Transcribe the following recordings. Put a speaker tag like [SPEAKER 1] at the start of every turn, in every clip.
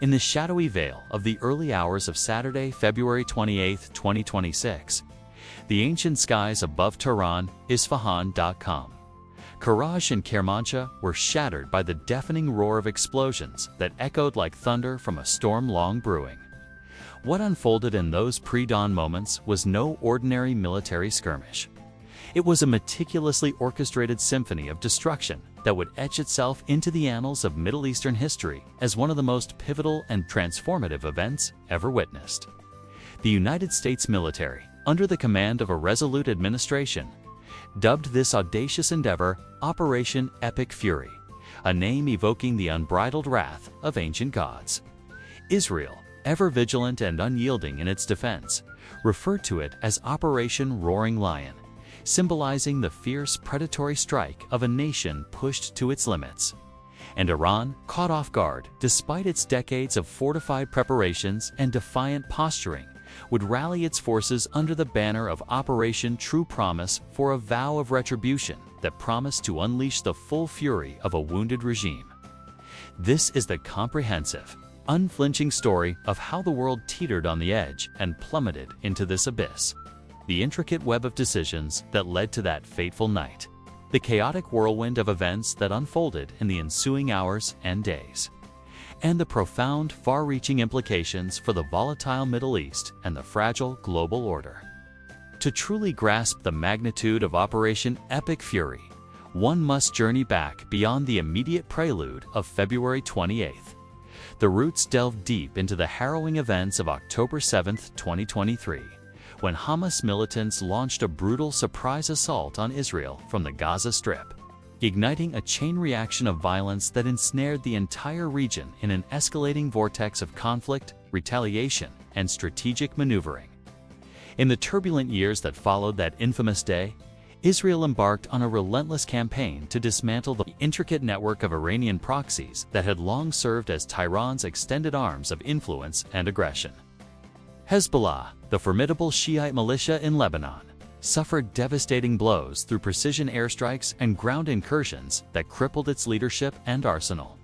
[SPEAKER 1] In the shadowy veil of the early hours of Saturday, February 28, 2026, the ancient skies above Tehran, Isfahan.com, Karaj and Kermanshah were shattered by the deafening roar of explosions that echoed like thunder from a storm long brewing. What unfolded in those pre-dawn moments was no ordinary military skirmish. It was a meticulously orchestrated symphony of destruction that would etch itself into the annals of Middle Eastern history as one of the most pivotal and transformative events ever witnessed. The United States military, under the command of a resolute administration, dubbed this audacious endeavor Operation Epic Fury, a name evoking the unbridled wrath of ancient gods. Israel, ever vigilant and unyielding in its defense, referred to it as Operation Roaring Lion, symbolizing the fierce predatory strike of a nation pushed to its limits. And Iran, caught off guard despite its decades of fortified preparations and defiant posturing, would rally its forces under the banner of Operation True Promise for a vow of retribution that promised to unleash the full fury of a wounded regime. This is the comprehensive, unflinching story of how the world teetered on the edge and plummeted into this abyss. The intricate web of decisions that led to that fateful night. The chaotic whirlwind of events that unfolded in the ensuing hours and days. And the profound, far-reaching implications for the volatile Middle East and the fragile global order. To truly grasp the magnitude of Operation Epic Fury, one must journey back beyond the immediate prelude of February 28th. The roots delve deep into the harrowing events of October 7, 2023, when Hamas militants launched a brutal surprise assault on Israel from the Gaza Strip, igniting a chain reaction of violence that ensnared the entire region in an escalating vortex of conflict, retaliation, and strategic maneuvering. In the turbulent years that followed that infamous day, Israel embarked on a relentless campaign to dismantle the intricate network of Iranian proxies that had long served as Tehran's extended arms of influence and aggression. Hezbollah, the formidable Shiite militia in Lebanon, suffered devastating blows through precision airstrikes and ground incursions that crippled its leadership and arsenal.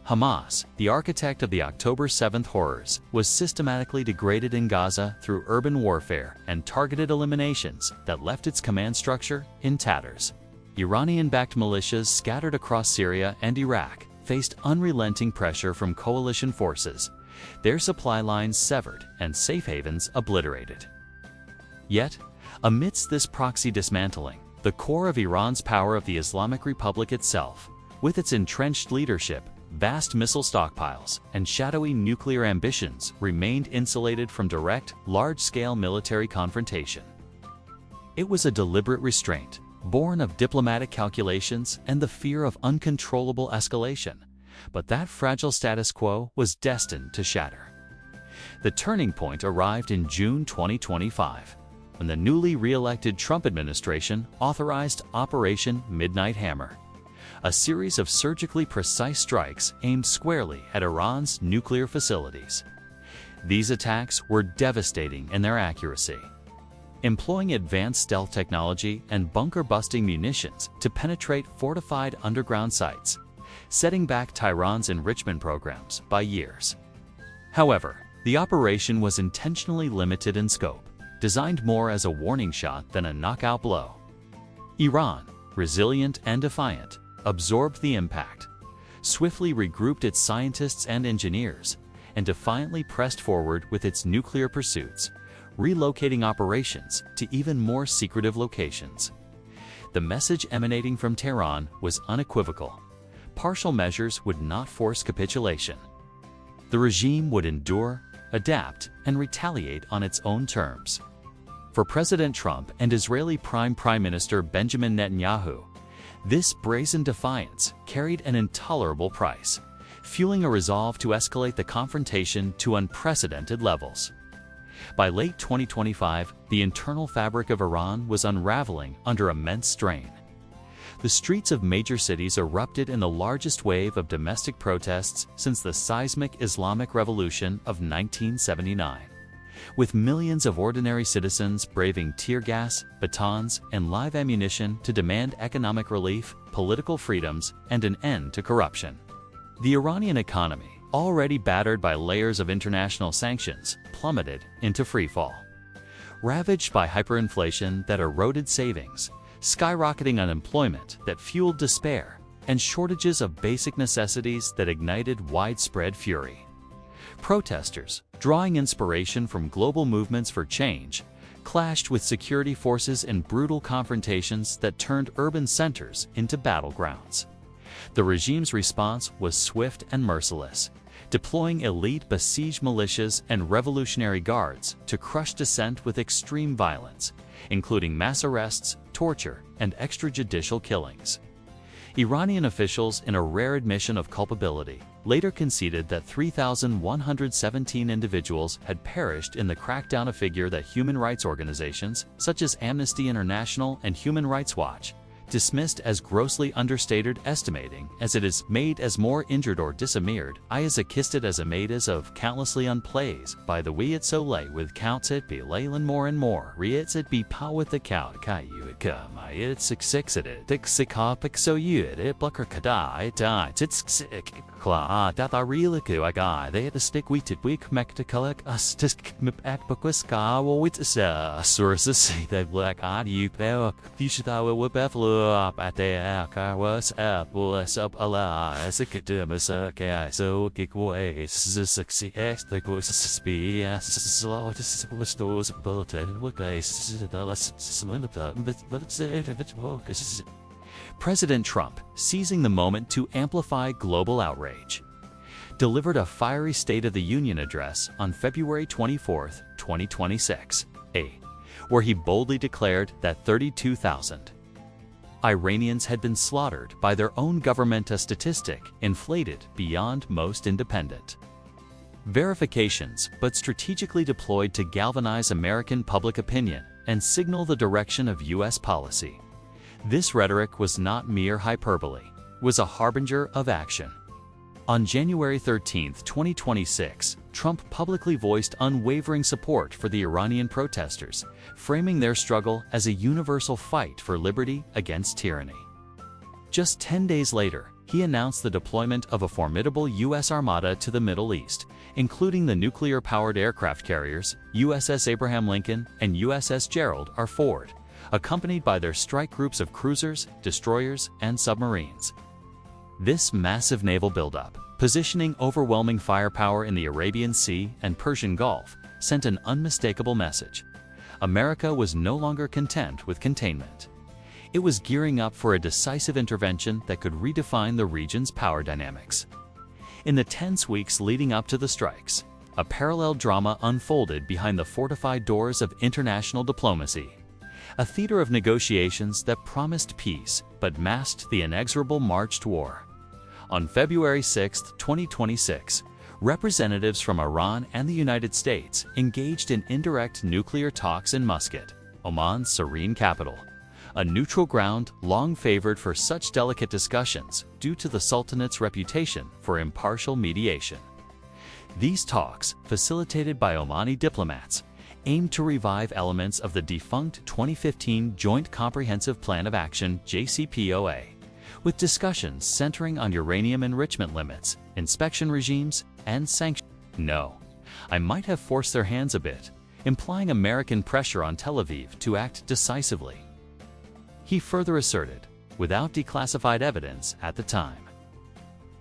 [SPEAKER 1] Hamas, the architect of the October 7th horrors, was systematically degraded in Gaza through urban warfare and targeted eliminations that left its command structure in tatters. Iranian-backed militias scattered across Syria and Iraq faced unrelenting pressure from coalition forces, their supply lines severed and safe havens obliterated. Yet, amidst this proxy dismantling, the core of Iran's power of the Islamic Republic itself, with its entrenched leadership, vast missile stockpiles, and shadowy nuclear ambitions, remained insulated from direct, large-scale military confrontation. It was a deliberate restraint, born of diplomatic calculations and the fear of uncontrollable escalation, but that fragile status quo was destined to shatter. The turning point arrived in June 2025, when the newly re-elected Trump administration authorized Operation Midnight Hammer, a series of surgically precise strikes aimed squarely at Iran's nuclear facilities. These attacks were devastating in their accuracy, employing advanced stealth technology and bunker-busting munitions to penetrate fortified underground sites, setting back Tehran's enrichment programs by years. However, the operation was intentionally limited in scope, designed more as a warning shot than a knockout blow. Iran, resilient and defiant, absorbed the impact, swiftly regrouped its scientists and engineers, and defiantly pressed forward with its nuclear pursuits, relocating operations to even more secretive locations. The message emanating from Tehran was unequivocal. Partial measures would not force capitulation. The regime would endure, adapt, and retaliate on its own terms. For President Trump and Israeli Prime Minister Benjamin Netanyahu, this brazen defiance carried an intolerable price, fueling a resolve to escalate the confrontation to unprecedented levels. By late 2025, the internal fabric of Iran was unraveling under immense strain. The streets of major cities erupted in the largest wave of domestic protests since the seismic Islamic Revolution of 1979, with millions of ordinary citizens braving tear gas, batons, and live ammunition to demand economic relief, political freedoms, and an end to corruption. The Iranian economy, already battered by layers of international sanctions, plummeted into freefall. Ravaged by hyperinflation that eroded savings, skyrocketing unemployment that fueled despair, and shortages of basic necessities that ignited widespread fury. Protesters, drawing inspiration from global movements for change, clashed with security forces in brutal confrontations that turned urban centers into battlegrounds. The regime's response was swift and merciless, deploying elite besieged militias and revolutionary guards to crush dissent with extreme violence, including mass arrests, torture, and extrajudicial killings. Iranian officials, in a rare admission of culpability, later conceded that 3,117 individuals had perished in the crackdown, a figure that human rights organizations such as Amnesty International and Human Rights Watch dismissed as grossly understated, estimating as it is made as more injured or disappeared, as akisted as a made as of countlessly unplays, by the we it so lay with counts it be laylan more and more, reits it be pow with the count you it come, it six it dixikopic so you it plucker kada it it's sick kla that I really I got they the stick we tit week mecticulek us tisk mipakbukis ka wits sources they black odd you fushita with buffalo up at the was up was up ala as a kidmus so kick away success the course be slow was those bulletin with guys the less President Trump, seizing the moment to amplify global outrage, delivered a fiery State of the Union address on February 24, 2026, where he boldly declared that 32,000 Iranians had been slaughtered by their own government, a statistic inflated beyond most independent verifications, but strategically deployed to galvanize American public opinion and signal the direction of U.S. policy. This rhetoric was not mere hyperbole, it was a harbinger of action. On January 13, 2026, Trump publicly voiced unwavering support for the Iranian protesters, framing their struggle as a universal fight for liberty against tyranny. Just 10 days later, he announced the deployment of a formidable U.S. armada to the Middle East, including the nuclear-powered aircraft carriers USS Abraham Lincoln and USS Gerald R. Ford, accompanied by their strike groups of cruisers, destroyers, and submarines. This massive naval buildup, positioning overwhelming firepower in the Arabian Sea and Persian Gulf, sent an unmistakable message. America was no longer content with containment. It was gearing up for a decisive intervention that could redefine the region's power dynamics. In the tense weeks leading up to the strikes, a parallel drama unfolded behind the fortified doors of international diplomacy, a theater of negotiations that promised peace but masked the inexorable march to war. On February 6, 2026, representatives from Iran and the United States engaged in indirect nuclear talks in Muscat, Oman's serene capital, a neutral ground long favored for such delicate discussions due to the Sultanate's reputation for impartial mediation. These talks, facilitated by Omani diplomats, aimed to revive elements of the defunct 2015 Joint Comprehensive Plan of Action (JCPOA), with discussions centering on uranium enrichment limits, inspection regimes, and sanctions. No, I might have forced their hands a bit, implying American pressure on Tel Aviv to act decisively. He further asserted, without declassified evidence at the time,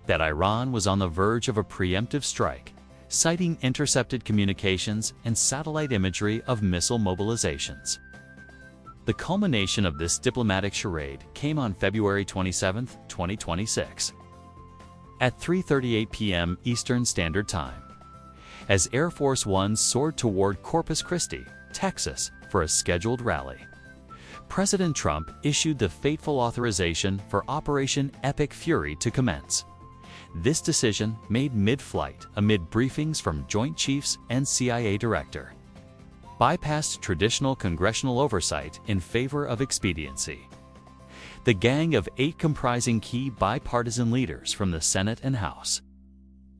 [SPEAKER 1] that Iran was on the verge of a preemptive strike, citing intercepted communications and satellite imagery of missile mobilizations. The culmination of this diplomatic charade came on February 27, 2026, at 3:38 p.m. Eastern Standard Time, as Air Force One soared toward Corpus Christi, Texas, for a scheduled rally. President Trump issued the fateful authorization for Operation Epic Fury to commence. This decision, made mid-flight amid briefings from Joint Chiefs and CIA Director, bypassed traditional congressional oversight in favor of expediency. The gang of 8 comprising key bipartisan leaders from the Senate and House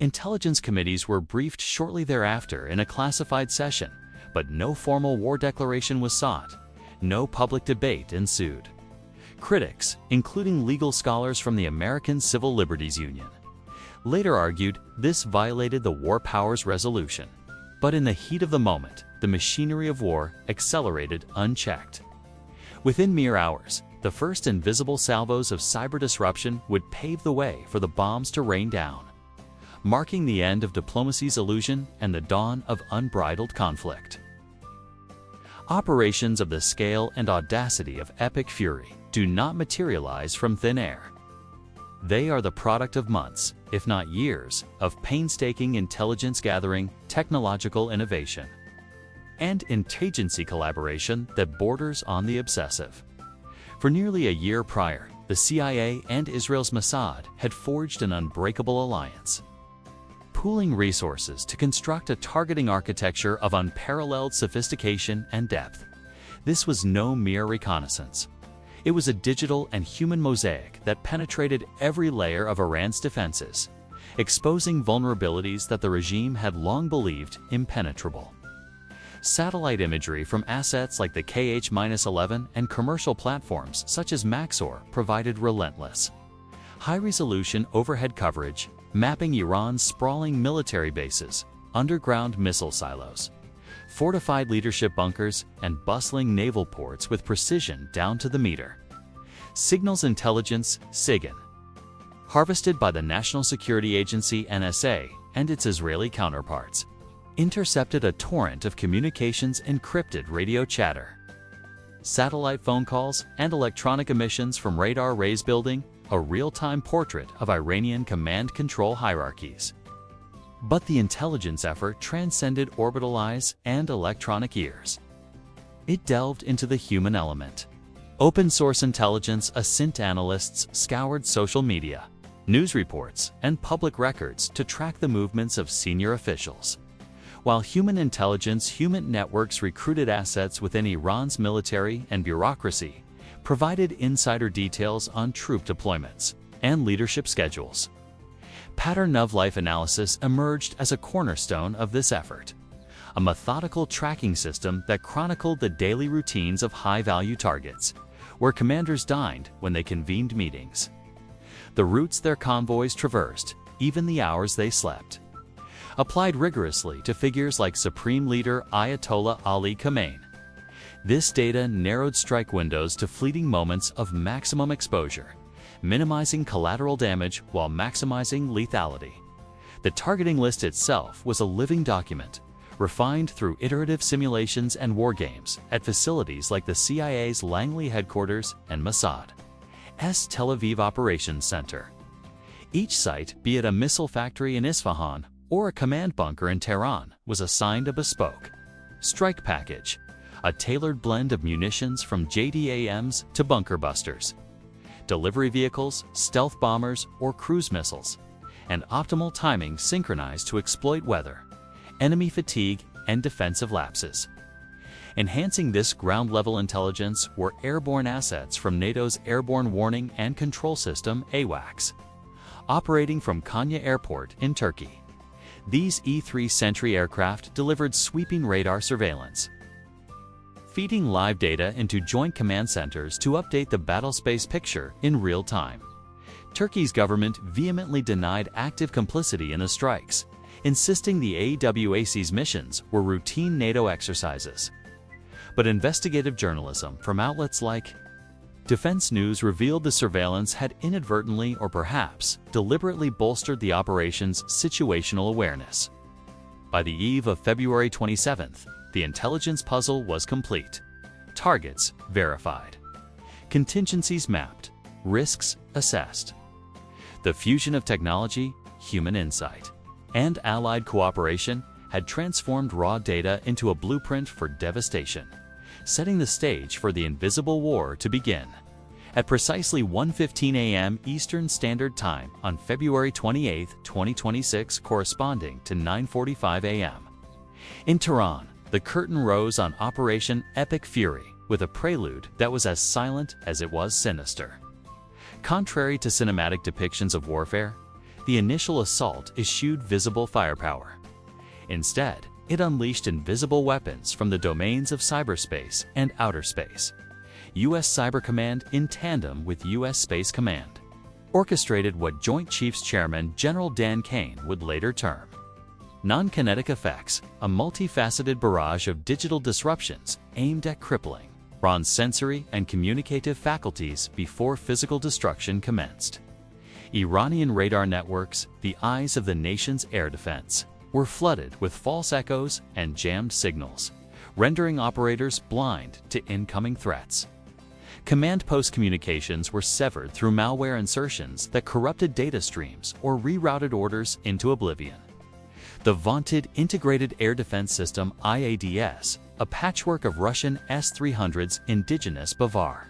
[SPEAKER 1] Intelligence Committees were briefed shortly thereafter in a classified session, but no formal war declaration was sought. No public debate ensued. Critics, including legal scholars from the American Civil Liberties Union, later argued this violated the war powers resolution. But in the heat of the moment, the machinery of war accelerated unchecked. Within mere hours, the first invisible salvos of cyber disruption would pave the way for the bombs to rain down, marking the end of diplomacy's illusion and the dawn of unbridled conflict. Operations of the scale and audacity of epic fury do not materialize from thin air. They are the product of months, if not years, of painstaking intelligence gathering, technological innovation, and interagency collaboration that borders on the obsessive. For nearly a year prior, the CIA and Israel's Mossad had forged an unbreakable alliance, pooling resources to construct a targeting architecture of unparalleled sophistication and depth. This was no mere reconnaissance. It was a digital and human mosaic that penetrated every layer of Iran's defenses, exposing vulnerabilities that the regime had long believed impenetrable. Satellite imagery from assets like the KH-11 and commercial platforms such as Maxor provided relentless, high-resolution overhead coverage, mapping Iran's sprawling military bases, underground missile silos, fortified leadership bunkers, and bustling naval ports with precision down to the meter. Signals intelligence, SIGINT, harvested by the National Security Agency NSA and its Israeli counterparts, intercepted a torrent of communications encrypted radio chatter, satellite phone calls, and electronic emissions from radar rays, building a real-time portrait of Iranian command-control hierarchies. But the intelligence effort transcended orbital eyes and electronic ears. It delved into the human element. Open-source intelligence asint analysts scoured social media, news reports, and public records to track the movements of senior officials, while human intelligence human networks recruited assets within Iran's military and bureaucracy, provided insider details on troop deployments and leadership schedules. Pattern of life analysis emerged as a cornerstone of this effort, a methodical tracking system that chronicled the daily routines of high-value targets, where commanders dined when they convened meetings, the routes their convoys traversed, even the hours they slept. Applied rigorously to figures like Supreme Leader Ayatollah Ali Khamenei, this data narrowed strike windows to fleeting moments of maximum exposure, minimizing collateral damage while maximizing lethality. The targeting list itself was a living document, refined through iterative simulations and war games at facilities like the CIA's Langley headquarters and Mossad's Tel Aviv Operations Center. Each site, be it a missile factory in Isfahan or a command bunker in Tehran, was assigned a bespoke strike package, a tailored blend of munitions from JDAMs to bunker busters, delivery vehicles, stealth bombers, or cruise missiles, and optimal timing synchronized to exploit weather, enemy fatigue, and defensive lapses. Enhancing this ground-level intelligence were airborne assets from NATO's Airborne Warning and Control System AWACS, operating from Konya Airport in Turkey. These E-3 Sentry aircraft delivered sweeping radar surveillance, feeding live data into joint command centers to update the battlespace picture in real time. Turkey's government vehemently denied active complicity in the strikes, insisting the AWAC's missions were routine NATO exercises. But investigative journalism from outlets like Defense News revealed the surveillance had inadvertently or perhaps deliberately bolstered the operation's situational awareness. By the eve of February 27th, the intelligence puzzle was complete. Targets verified. Contingencies mapped. Risks assessed. The fusion of technology, human insight, and allied cooperation had transformed raw data into a blueprint for devastation, setting the stage for the invisible war to begin. At precisely 1:15 a.m. Eastern Standard Time on February 28, 2026, corresponding to 9:45 a.m. in Tehran, the curtain rose on Operation Epic Fury with a prelude that was as silent as it was sinister. Contrary to cinematic depictions of warfare, the initial assault eschewed visible firepower. Instead, it unleashed invisible weapons from the domains of cyberspace and outer space. U.S. Cyber Command in tandem with U.S. Space Command, orchestrated what Joint Chiefs Chairman General Dan Kane would later term non-kinetic effects, a multifaceted barrage of digital disruptions aimed at crippling Iran's sensory and communicative faculties before physical destruction commenced. Iranian radar networks, the eyes of the nation's air defense, were flooded with false echoes and jammed signals, rendering operators blind to incoming threats. Command post communications were severed through malware insertions that corrupted data streams or rerouted orders into oblivion. The vaunted Integrated Air Defense System IADS, a patchwork of Russian S-300's indigenous Bavar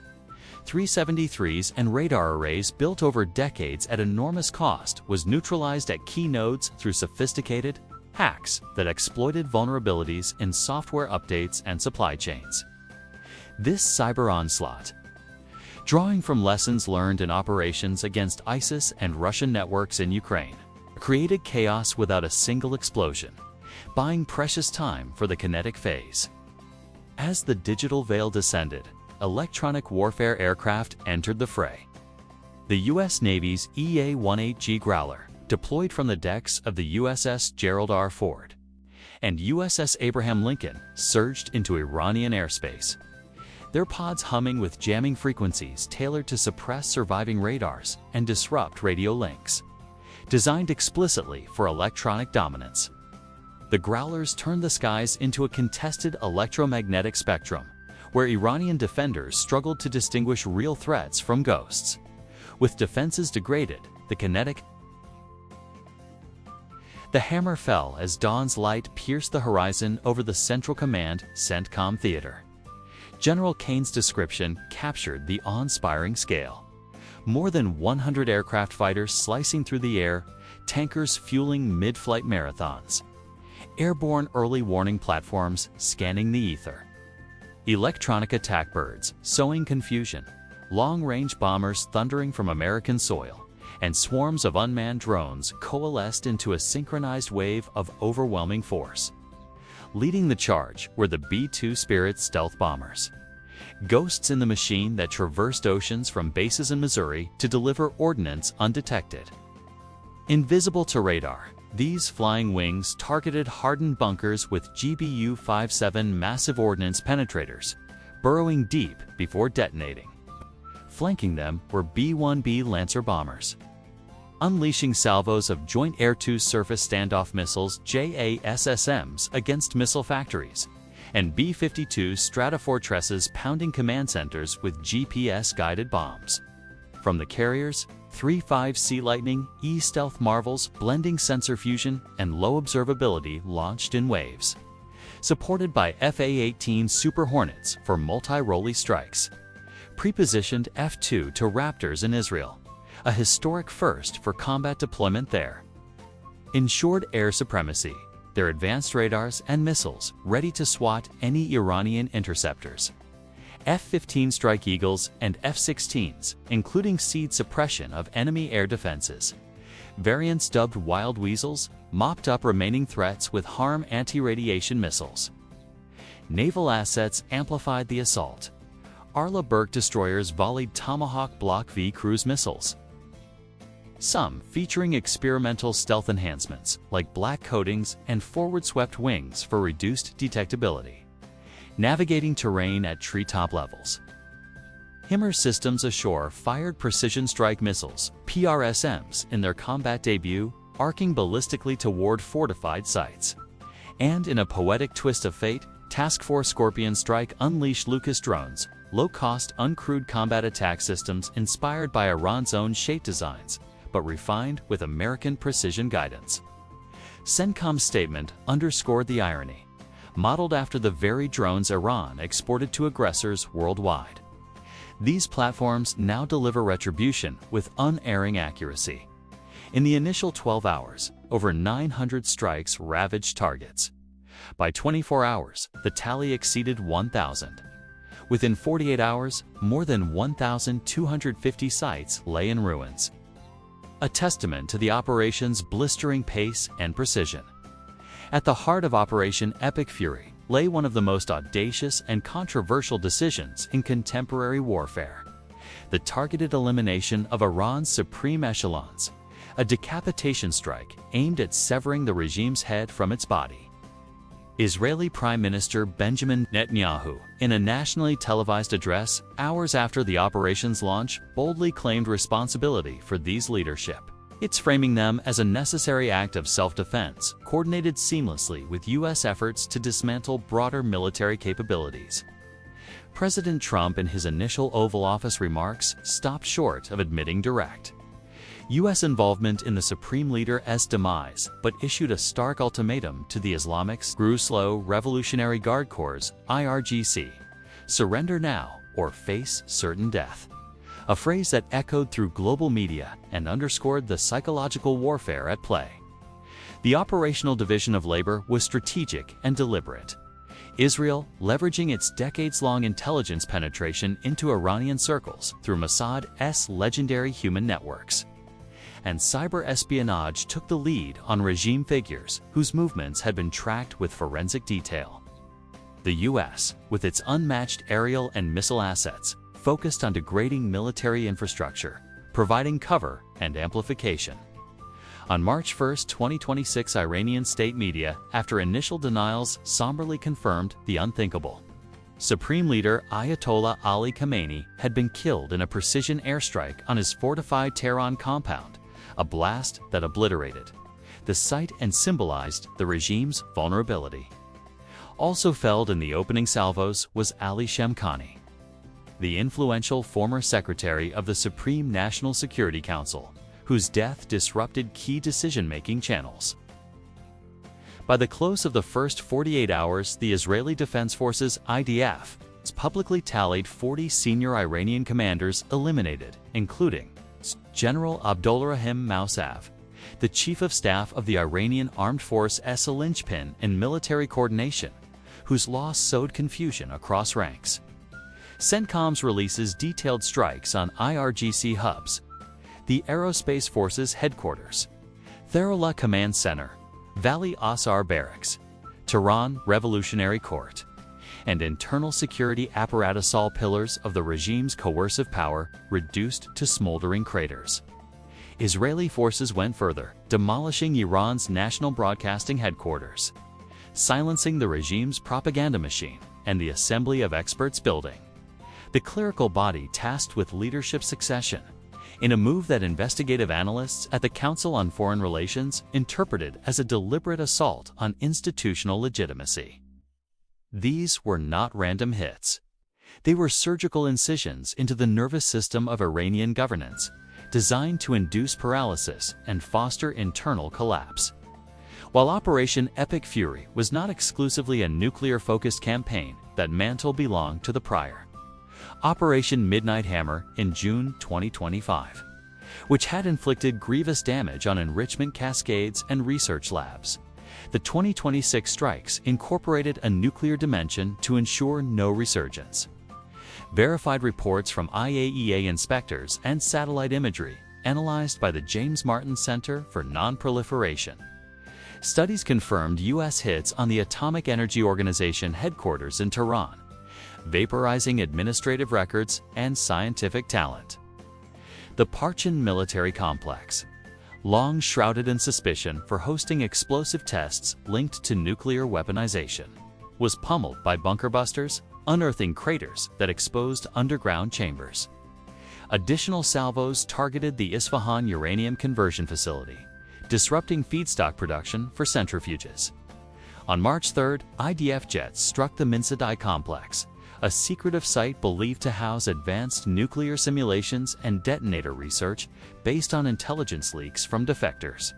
[SPEAKER 1] 373s and radar arrays built over decades at enormous cost, was neutralized at key nodes through sophisticated hacks that exploited vulnerabilities in software updates and supply chains. This cyber onslaught, drawing from lessons learned in operations against ISIS and Russian networks in Ukraine, created chaos without a single explosion, buying precious time for the kinetic phase. As the digital veil descended, electronic warfare aircraft entered the fray. The U.S. Navy's EA-18G Growler, deployed from the decks of the USS Gerald R. Ford and USS Abraham Lincoln, surged into Iranian airspace, their pods humming with jamming frequencies tailored to suppress surviving radars and disrupt radio links, designed explicitly for electronic dominance. The Growlers turned the skies into a contested electromagnetic spectrum, where Iranian defenders struggled to distinguish real threats from ghosts. With defenses degraded, the hammer fell as dawn's light pierced the horizon over the Central Command CENTCOM theater. General Kane's description captured the awe-inspiring scale. More than 100 aircraft fighters slicing through the air, tankers fueling mid-flight marathons, airborne early warning platforms scanning the ether, electronic attack birds sowing confusion, long-range bombers thundering from American soil, and swarms of unmanned drones coalesced into a synchronized wave of overwhelming force. Leading the charge were the B-2 Spirit stealth bombers, ghosts in the machine that traversed oceans from bases in Missouri to deliver ordnance undetected. Invisible to radar, these flying wings targeted hardened bunkers with GBU-57 massive ordnance penetrators, burrowing deep before detonating. Flanking them were B-1B Lancer bombers, unleashing salvos of Joint Air-to Surface Standoff Missiles JASSMs against missile factories, and B-52 Stratofortresses pounding command centers with GPS-guided bombs. From the carriers, 3-5 Sea Lightning E-stealth Marvels blending sensor fusion and low observability launched in waves, supported by FA-18 Super Hornets for multi-rolly strikes. Pre-positioned F-2 to Raptors in Israel, a historic first for combat deployment there. Ensured air supremacy, their advanced radars and missiles ready to swat any Iranian interceptors. F-15 Strike Eagles and F-16s, including seed suppression of enemy air defenses. Variants dubbed Wild Weasels mopped up remaining threats with HARM anti-radiation missiles. Naval assets amplified the assault. Arleigh Burke destroyers volleyed Tomahawk Block V cruise missiles, some featuring experimental stealth enhancements like black coatings and forward-swept wings for reduced detectability, navigating terrain at treetop levels. Himmer Systems ashore fired precision strike missiles, PRSMs, in their combat debut, arcing ballistically toward fortified sites. And in a poetic twist of fate, Task Force Scorpion Strike unleashed Lucas drones, low-cost, uncrewed combat attack systems inspired by Iran's own shape designs, but refined with American precision guidance. CENTCOM's statement underscored the irony, modeled after the very drones Iran exported to aggressors worldwide. These platforms now deliver retribution with unerring accuracy. In the initial 12 hours, over 900 strikes ravaged targets. By 24 hours, the tally exceeded 1,000. Within 48 hours, more than 1,250 sites lay in ruins. A testament to the operation's blistering pace and precision. At the heart of Operation Epic Fury lay one of the most audacious and controversial decisions in contemporary warfare: the targeted elimination of Iran's supreme echelons, a decapitation strike aimed at severing the regime's head from its body. Israeli Prime Minister Benjamin Netanyahu, in a nationally televised address hours after the operation's launch, boldly claimed responsibility for these leadership. It's framing them as a necessary act of self-defense, coordinated seamlessly with U.S. efforts to dismantle broader military capabilities. President Trump, in his initial Oval Office remarks, stopped short of admitting direct U.S. involvement in the Supreme Leader's demise, but issued a stark ultimatum to the Islamic Slow Revolutionary Guard Corps, IRGC, surrender now or face certain death. A phrase that echoed through global media and underscored the psychological warfare at play. The operational division of labor was strategic and deliberate. Israel, leveraging its decades-long intelligence penetration into Iranian circles through Mossad's legendary human networks. And cyber espionage took the lead on regime figures whose movements had been tracked with forensic detail. The U.S., with its unmatched aerial and missile assets, focused on degrading military infrastructure, providing cover and amplification. On March 1, 2026, Iranian state media, after initial denials, somberly confirmed the unthinkable. Supreme Leader Ayatollah Ali Khamenei had been killed in a precision airstrike on his fortified Tehran compound, a blast that obliterated the site and symbolized the regime's vulnerability. Also felled in the opening salvos was Ali Shamkhani, the influential former secretary of the Supreme National Security Council, whose death disrupted key decision-making channels. By the close of the first 48 hours, the Israeli Defense Forces (IDF) publicly tallied 40 senior Iranian commanders eliminated, including General Abdolrahim Mousav, the Chief of Staff of the Iranian Armed Forces, a linchpin in military coordination, whose loss sowed confusion across ranks. CENTCOM's releases detailed strikes on IRGC hubs, the Aerospace Forces Headquarters, Tharula Command Center, Valley Asar Barracks, Tehran Revolutionary Court, and internal security apparatus. All pillars of the regime's coercive power reduced to smoldering craters. Israeli forces went further, demolishing Iran's national broadcasting headquarters, silencing the regime's propaganda machine and the Assembly of Experts building, the clerical body tasked with leadership succession, in a move that investigative analysts at the Council on Foreign Relations interpreted as a deliberate assault on institutional legitimacy. These were not random hits. They were surgical incisions into the nervous system of Iranian governance, designed to induce paralysis and foster internal collapse. While Operation Epic Fury was not exclusively a nuclear-focused campaign, that mantle belonged to the prior Operation Midnight Hammer in June 2025, which had inflicted grievous damage on enrichment cascades and research labs. The 2026 strikes incorporated a nuclear dimension to ensure no resurgence. Verified reports from IAEA inspectors and satellite imagery, analyzed by the James Martin Center for Non-Proliferation. Studies confirmed U.S. hits on the Atomic Energy Organization headquarters in Tehran, vaporizing administrative records and scientific talent. The Parchin military complex, long shrouded in suspicion for hosting explosive tests linked to nuclear weaponization, was pummeled by bunker busters, unearthing craters that exposed underground chambers. Additional salvos targeted the Isfahan uranium conversion facility, disrupting feedstock production for centrifuges. On March 3rd, IDF jets struck the Minsadai complex, a secretive site believed to house advanced nuclear simulations and detonator research based on intelligence leaks from defectors.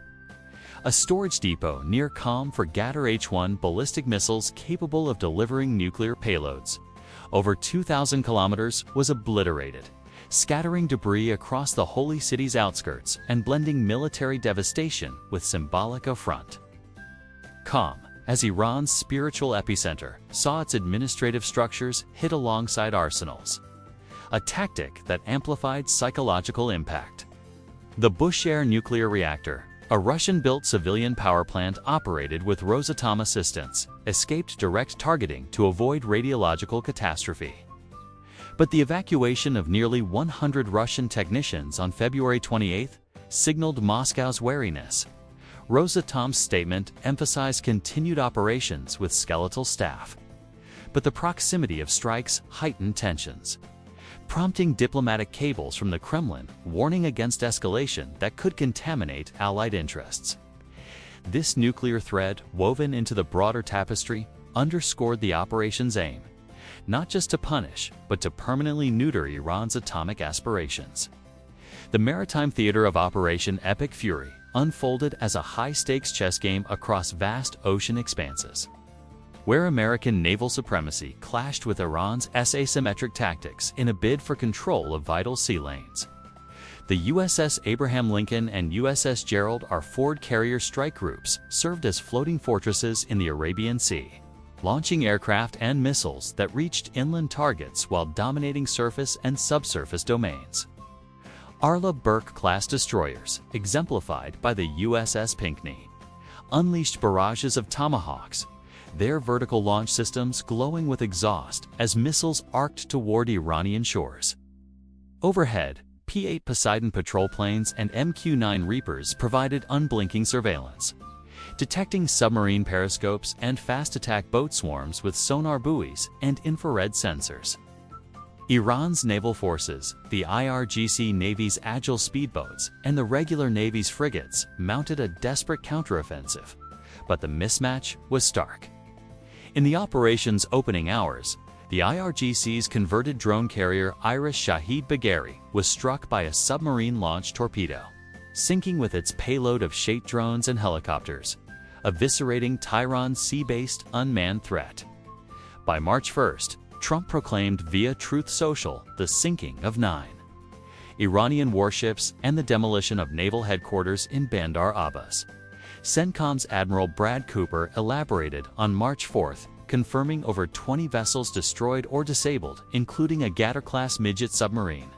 [SPEAKER 1] A storage depot near Qom for Ghadar H-1 ballistic missiles capable of delivering nuclear payloads, over 2,000 kilometers, was obliterated, scattering debris across the holy city's outskirts and blending military devastation with symbolic affront. Qom, as Iran's spiritual epicenter, saw its administrative structures hit alongside arsenals, a tactic that amplified psychological impact. The Bushehr nuclear reactor, a Russian-built civilian power plant operated with Rosatom assistance, escaped direct targeting to avoid radiological catastrophe. But the evacuation of nearly 100 Russian technicians on February 28 signaled Moscow's wariness. Rosatom's statement emphasized continued operations with skeletal staff. But the proximity of strikes heightened tensions, prompting diplomatic cables from the Kremlin warning against escalation that could contaminate Allied interests. This nuclear thread, woven into the broader tapestry, underscored the operation's aim, not just to punish, but to permanently neuter Iran's atomic aspirations. The maritime theater of Operation Epic Fury unfolded as a high-stakes chess game across vast ocean expanses, where American naval supremacy clashed with Iran's asymmetric tactics in a bid for control of vital sea lanes. The USS Abraham Lincoln and USS Gerald R. Ford carrier strike groups served as floating fortresses in the Arabian Sea, launching aircraft and missiles that reached inland targets while dominating surface and subsurface domains. Arleigh Burke-class destroyers, exemplified by the USS Pinckney, unleashed barrages of Tomahawks, their vertical launch systems glowing with exhaust as missiles arced toward Iranian shores. Overhead, P-8 Poseidon patrol planes and MQ-9 Reapers provided unblinking surveillance, detecting submarine periscopes and fast-attack boat swarms with sonar buoys and infrared sensors. Iran's naval forces, the IRGC Navy's agile speedboats, and the regular Navy's frigates mounted a desperate counteroffensive, but the mismatch was stark. In the operation's opening hours, the IRGC's converted drone carrier Iris Shahid Bagheri was struck by a submarine-launched torpedo, sinking with its payload of Shate drones and helicopters, eviscerating Tehran's sea-based unmanned threat. By March 1st, Trump proclaimed via Truth Social the sinking of 9 Iranian warships and the demolition of naval headquarters in Bandar Abbas. CENTCOM's Admiral Brad Cooper elaborated on March 4th, confirming over 20 vessels destroyed or disabled, including a Ghadar-class midget submarine,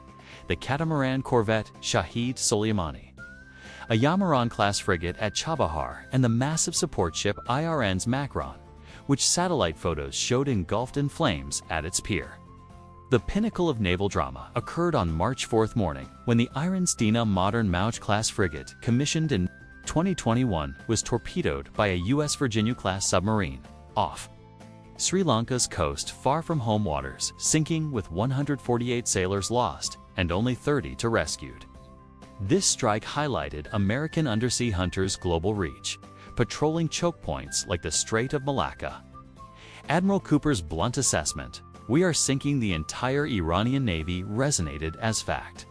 [SPEAKER 1] the catamaran corvette Shahid Soleimani, a Yamaran-class frigate at Chabahar, and the massive support ship IRN's Macron, which satellite photos showed engulfed in flames at its pier. The pinnacle of naval drama occurred on March 4th morning when the Iran's Dina modern Mauj-class frigate, commissioned in 2021, was torpedoed by a U.S. Virginia-class submarine off Sri Lanka's coast far from home waters, sinking with 148 sailors lost and only 30 rescued. This strike highlighted American undersea hunters' global reach, patrolling choke points like the Strait of Malacca. Admiral Cooper's blunt assessment, "We are sinking the entire Iranian Navy," resonated as fact.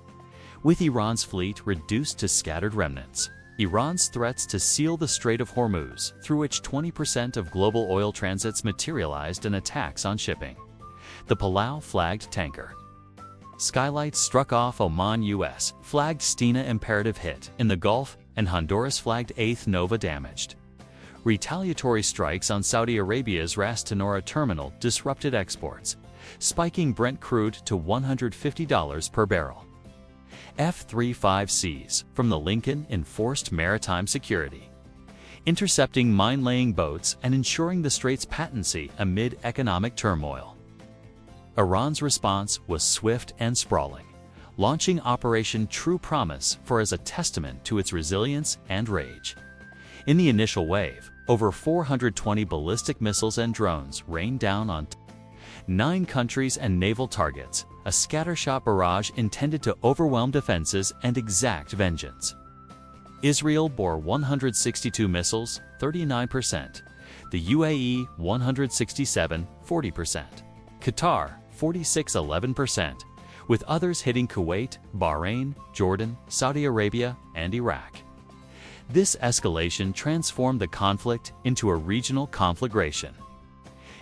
[SPEAKER 1] With Iran's fleet reduced to scattered remnants, Iran's threats to seal the Strait of Hormuz, through which 20% of global oil transits materialized in attacks on shipping. The Palau-flagged tanker Skylights struck off Oman U.S.-flagged Stena Imperative hit in the Gulf, and Honduras-flagged 8th Nova damaged. Retaliatory strikes on Saudi Arabia's Ras Tanura terminal disrupted exports, spiking Brent crude to $150 per barrel. F-35Cs from the Lincoln enforced maritime security, intercepting mine-laying boats and ensuring the strait's patency amid economic turmoil. Iran's response was swift and sprawling, launching Operation True Promise as a testament to its resilience and rage. In the initial wave, over 420 ballistic missiles and drones rained down on 9 countries and naval targets, a scattershot barrage intended to overwhelm defenses and exact vengeance. Israel bore 162 missiles, 39%, the UAE 167, 40%, Qatar 46, 11%, with others hitting Kuwait, Bahrain, Jordan, Saudi Arabia, and Iraq. This escalation transformed the conflict into a regional conflagration.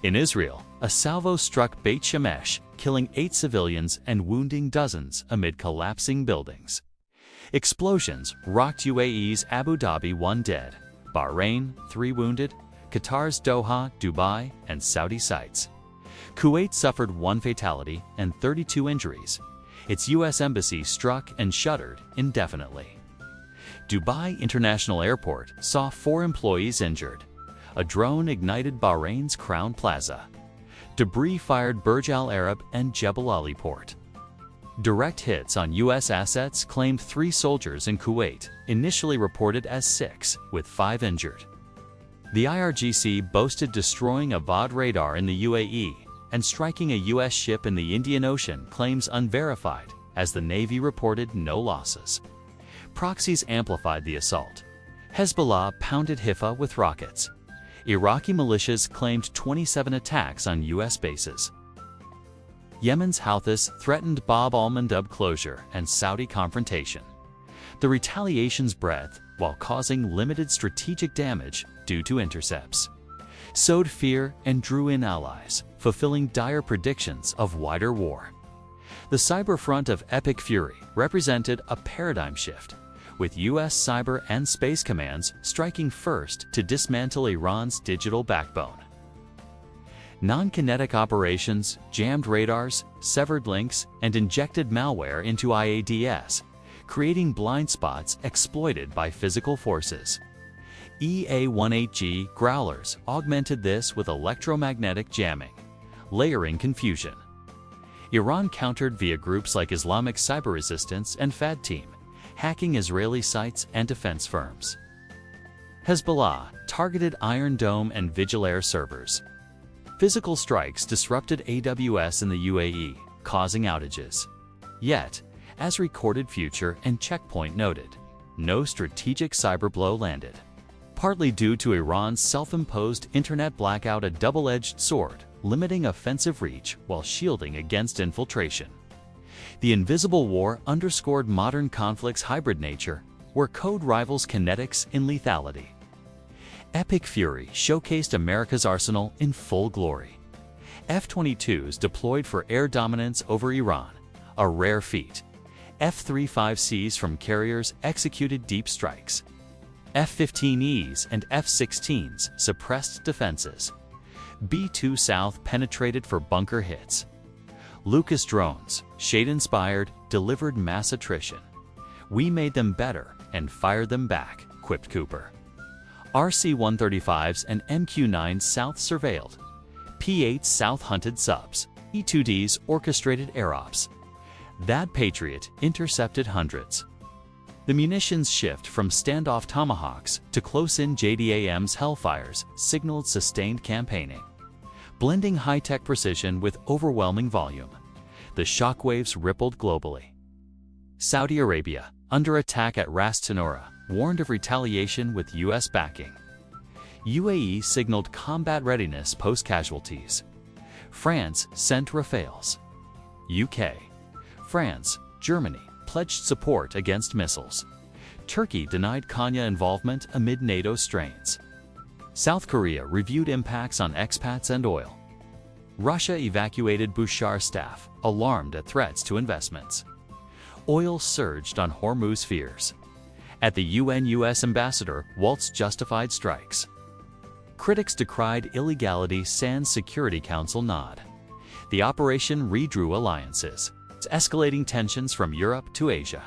[SPEAKER 1] In Israel, a salvo struck Beit Shemesh, killing 8 civilians and wounding dozens amid collapsing buildings. Explosions rocked UAE's Abu Dhabi, 1 dead, Bahrain 3 wounded, Qatar's Doha, Dubai, and Saudi sites. Kuwait suffered 1 fatality and 32 injuries. Its U.S. embassy struck and shuttered indefinitely. Dubai International Airport saw 4 employees injured. A drone ignited Bahrain's Crown Plaza. Debris fired Burj Al Arab and Jebel Ali port. Direct hits on U.S. assets claimed 3 soldiers in Kuwait, initially reported as 6, with 5 injured. The IRGC boasted destroying a VOD radar in the UAE and striking a U.S. ship in the Indian Ocean, claims unverified, as the Navy reported no losses. Proxies amplified the assault. Hezbollah pounded Haifa with rockets. Iraqi militias claimed 27 attacks on U.S. bases. Yemen's Houthis threatened Bab al-Mandab closure and Saudi confrontation. The retaliation's breadth, while causing limited strategic damage due to intercepts, sowed fear and drew in allies, fulfilling dire predictions of wider war. The cyber front of epic fury represented a paradigm shift, with U.S. cyber and space commands striking first to dismantle Iran's digital backbone. Non-kinetic operations jammed radars, severed links, and injected malware into IADS, creating blind spots exploited by physical forces. EA-18G growlers augmented this with electromagnetic jamming, layering confusion. Iran countered via groups like Islamic Cyber Resistance and FAD Team, hacking Israeli sites and defense firms. Hezbollah targeted Iron Dome and Vigilair servers. Physical strikes disrupted AWS in the UAE, causing outages. Yet, as Recorded Future and Checkpoint noted, no strategic cyber blow landed. Partly due to Iran's self-imposed internet blackout, a double-edged sword, limiting offensive reach while shielding against infiltration. The invisible war underscored modern conflict's hybrid nature, where code rivals kinetics in lethality. Epic fury showcased America's arsenal in full glory. F-22s deployed for air dominance over Iran, a rare feat. F-35Cs from carriers executed deep strikes. F-15Es and F-16s suppressed defenses. B-2 South penetrated for bunker hits. Lucas drones, shade-inspired, delivered mass attrition. We made them better and fired them back, quipped Cooper. RC-135s and MQ-9 South surveilled. P-8 South hunted subs. E-2Ds orchestrated air ops. That Patriot intercepted hundreds. The munitions shift from standoff Tomahawks to close-in JDAM's Hellfires signaled sustained campaigning. Blending high-tech precision with overwhelming volume, the shockwaves rippled globally. Saudi Arabia, under attack at Ras Tanura, warned of retaliation with U.S. backing. UAE signaled combat readiness post-casualties. France sent Rafales. UK, France, Germany pledged support against missiles. Turkey denied Konya involvement amid NATO strains. South Korea reviewed impacts on expats and oil. Russia evacuated Bashar staff, alarmed at threats to investments. Oil surged on Hormuz fears. At the UN, U.S. ambassador Waltz justified strikes. Critics decried illegality, sans Security Council nod. The operation redrew alliances, escalating tensions from Europe to Asia.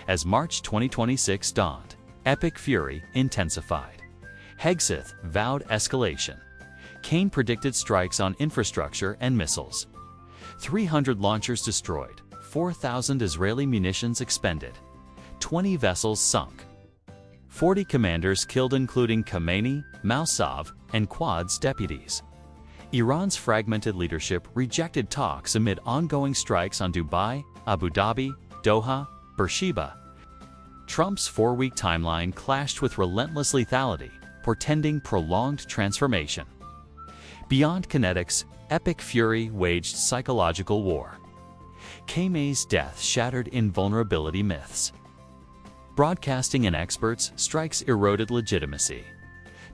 [SPEAKER 1] As March 2026 dawned, epic fury intensified. Hegseth vowed escalation. Kane predicted strikes on infrastructure and missiles. 300 launchers destroyed, 4,000 Israeli munitions expended. 20 vessels sunk. 40 commanders killed, including Khamenei, Mousav, and Quad's deputies. Iran's fragmented leadership rejected talks amid ongoing strikes on Dubai, Abu Dhabi, Doha, Beersheba. Trump's 4-week timeline clashed with relentless lethality, portending prolonged transformation. Beyond kinetics, epic fury waged psychological war. Khamenei's death shattered invulnerability myths. Broadcasting and experts' strikes eroded legitimacy.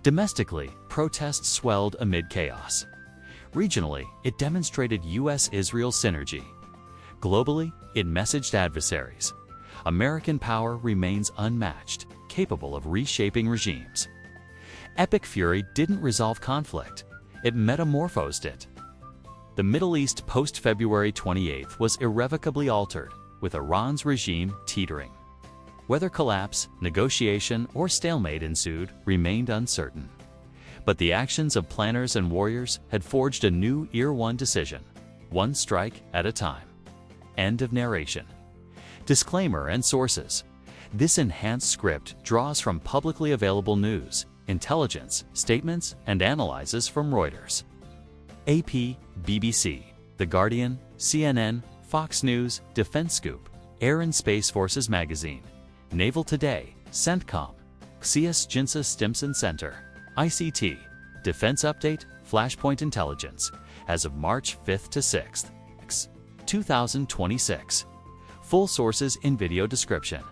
[SPEAKER 1] Domestically, protests swelled amid chaos. Regionally, it demonstrated U.S.-Israel synergy. Globally, it messaged adversaries. American power remains unmatched, capable of reshaping regimes. Epic fury didn't resolve conflict. It metamorphosed it. The Middle East post-February 28th was irrevocably altered, with Iran's regime teetering. Whether collapse, negotiation, or stalemate ensued remained uncertain. But the actions of planners and warriors had forged a new Year 1 decision, one strike at a time. End of narration. Disclaimer and sources. This enhanced script draws from publicly available news, intelligence, statements, and analyses from Reuters, AP, BBC, The Guardian, CNN, Fox News, Defense Scoop, Air and Space Forces Magazine, Naval Today, CENTCOM, CS Jinsa Stimson Center, ICT, Defense Update, Flashpoint Intelligence, as of March 5th to 6th, 2026. Full sources in video description.